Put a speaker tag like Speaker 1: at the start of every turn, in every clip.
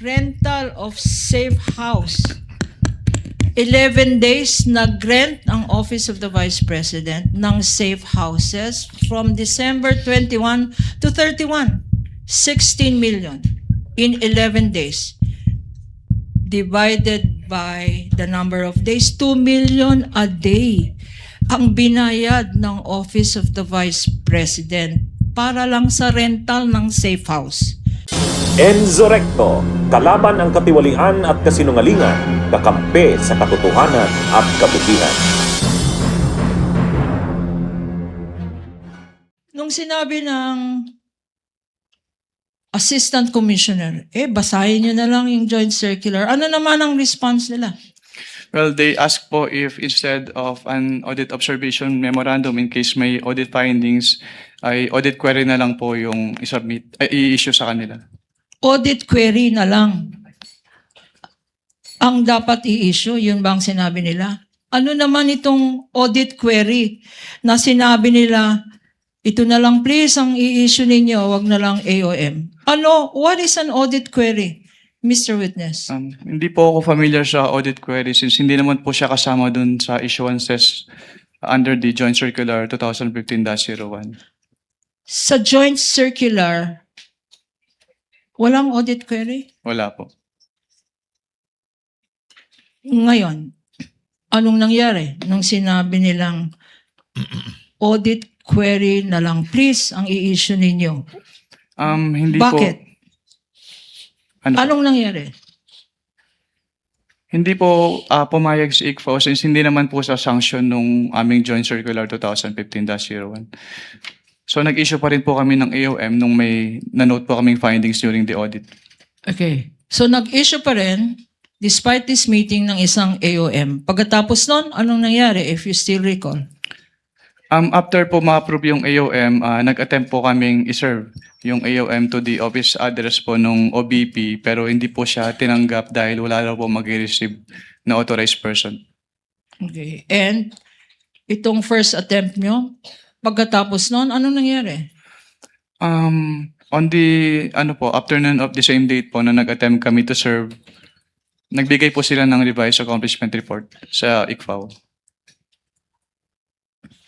Speaker 1: rental of safe house. 11 days nag-rent ang Office of the Vice President ng safe houses from December 21 to 31. 16 million in 11 days. Divided by the number of days, 2 million a day ang binayad ng Office of the Vice President para lang sa rental ng safe house.
Speaker 2: Enzo Recto, kalaban ang katiwalian at kasinungalingan, kakampi sa katotohanan at kabutihan.
Speaker 1: Nung sinabi ng Assistant Commissioner, basahin nyo na lang yung joint circular. Ano naman ang response nila?
Speaker 3: Well, they asked po if instead of an audit observation memorandum in case may audit findings, ay audit query na lang po yung i-issue sa kanila.
Speaker 1: Audit query na lang ang dapat i-issue, yun ba ang sinabi nila? Ano naman itong audit query na sinabi nila, ito na lang please ang i-issue ninyo, wag na lang AOM. What is an audit query, Mr. Witness?
Speaker 3: Hindi po ako familiar sa audit query since hindi naman po siya kasama dun sa issuances under the Joint Circular 2015-01.
Speaker 1: Sa joint circular, walang audit query?
Speaker 3: Wala po.
Speaker 1: Ngayon, anong nangyari nung sinabi nilang audit query na lang please ang i-issue ninyo?
Speaker 3: Hindi
Speaker 1: Bakit?
Speaker 3: po. Ano po?
Speaker 1: Anong nangyari?
Speaker 3: Hindi po pumayag si ICFO since hindi naman po sa sanction nung aming Joint Circular 2015-01. So nag-issue pa rin po kami ng AOM nung may na-note po kaming findings during the audit.
Speaker 1: Okay. So nag-issue pa rin despite this meeting ng isang AOM. Pagkatapos nun, anong nangyari if you still recall?
Speaker 3: After po ma-approve yung AOM, nag-attempt po kaming iserve yung AOM to the office address po nung OBP pero hindi po siya tinanggap dahil wala raw po mag-receive na authorized person.
Speaker 1: Okay. And itong first attempt nyo, pagkatapos nun, anong nangyari?
Speaker 3: On the afternoon of the same date po na nag-attempt kami to serve, nagbigay po sila ng revised accomplishment report sa ICFAO.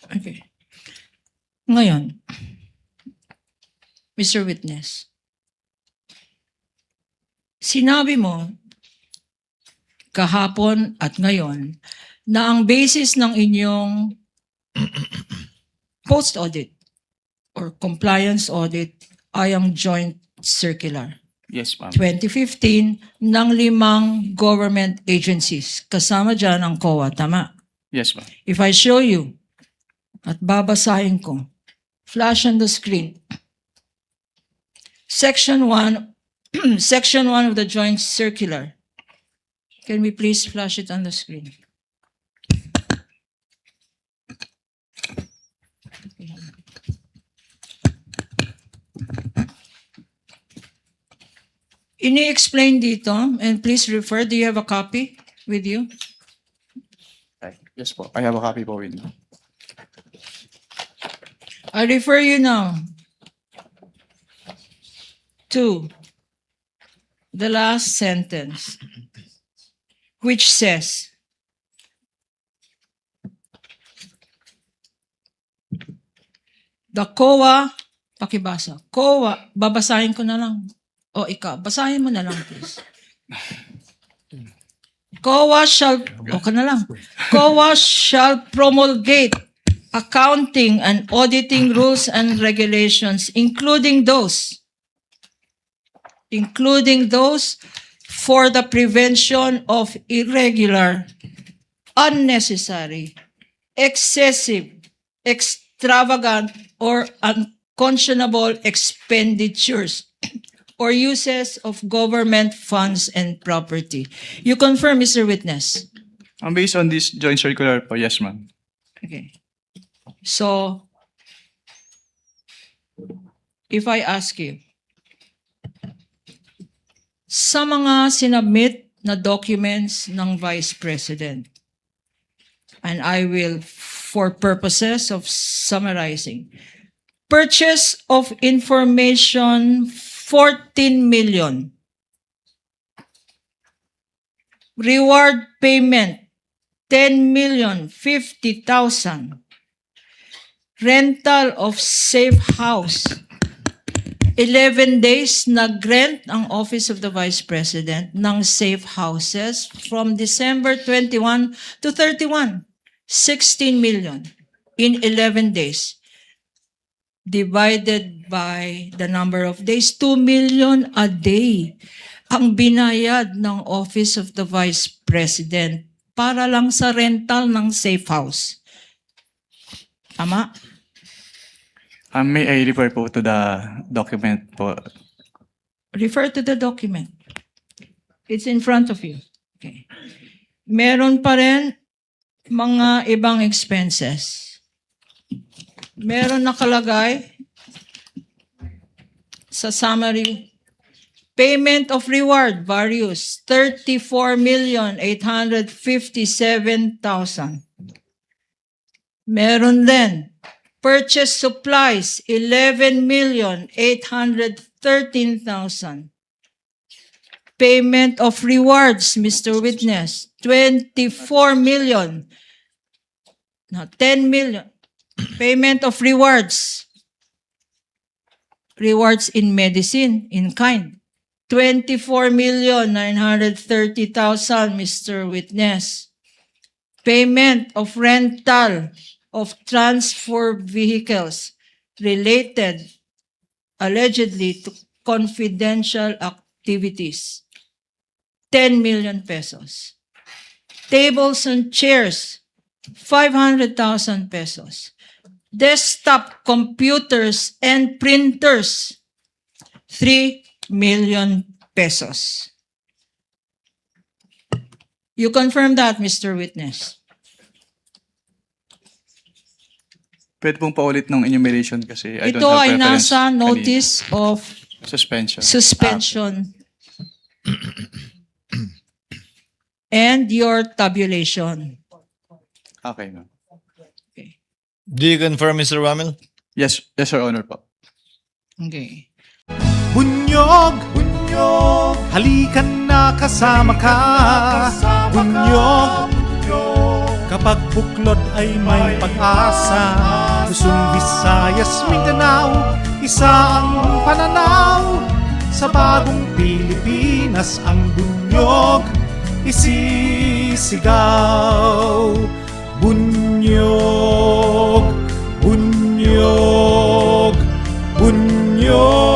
Speaker 1: Okay. Ngayon, Mr. Witness, sinabi mo kahapon at ngayon na ang basis ng inyong post-audit or compliance audit ay ang joint circular.
Speaker 3: Yes, ma'am.
Speaker 1: 2015 ng 5 government agencies. Kasama dyan ang COA, tama?
Speaker 3: Yes, ma'am.
Speaker 1: If I show you at babasahin ko, flash on the screen. Section 1, Section 1 of the joint circular. Can we please flash it on the screen? Ini-explain dito, and please refer, do you have a copy with you?
Speaker 3: Yes po. I have a copy po with me.
Speaker 1: I refer you now to the last sentence, which says, the COA, pakibasa, COA, babasahin ko na lang. O ikaw, basahin mo na lang, please. COA shall promulgate accounting and auditing rules and regulations, including those for the prevention of irregular, unnecessary, excessive, extravagant, or unconscionable expenditures or uses of government funds and property. You confirm, Mr. Witness?
Speaker 3: Based on this joint circular po, yes, ma'am.
Speaker 1: Okay. So, if I ask you, sa mga sinubmit na documents ng Vice President, and I will, for purposes of summarizing, purchase of information 14 million Reward payment, 10,050,000. Rental of safe house. 11 days nag-rent ang Office of the Vice President ng safe houses from December 21 to 31. 16 million in 11 days. Divided by the number of days, 2 million a day ang binayad ng Office of the Vice President para lang sa rental ng safe house. Tama?
Speaker 3: May I refer po to the document po?
Speaker 1: Refer to the document. It's in front of you. Okay. Meron pa rin mga ibang expenses. Meron nakalagay sa summary. Payment of reward, various, 34,857,000. Meron din. Purchase supplies, 11,813,000. Payment of rewards, Mr. Witness, 24 million. No, 10 million. Payment of rewards. Rewards in medicine, in kind. 24,930,000, Mr. Witness. Payment of rental of transfer vehicles related allegedly to confidential activities. 10 million pesos. Tables and chairs, 500,000 pesos. Desktop computers and printers, 3 million pesos. You confirm that, Mr. Witness?
Speaker 3: Pwede pong paulit ng enumeration kasi I don't
Speaker 1: Ito
Speaker 3: have
Speaker 1: ay
Speaker 3: reference
Speaker 1: nasa
Speaker 3: kanina.
Speaker 1: notice of
Speaker 3: Suspension.
Speaker 1: suspension and your tabulation.
Speaker 3: Okay, ma'am.
Speaker 4: Do you confirm, Mr. Ramil?
Speaker 3: Yes, Your Honor po.
Speaker 1: Okay.
Speaker 5: Bunyog, bunyog, halikan na kasama ka. Bunyog, kapag buklod ay may pag-asa. Luzon, Visayas, Mindanao, isa ang pananaw. Sa bagong Pilipinas ang bunyog isisigaw. Bunyog, bunyog, bunyog.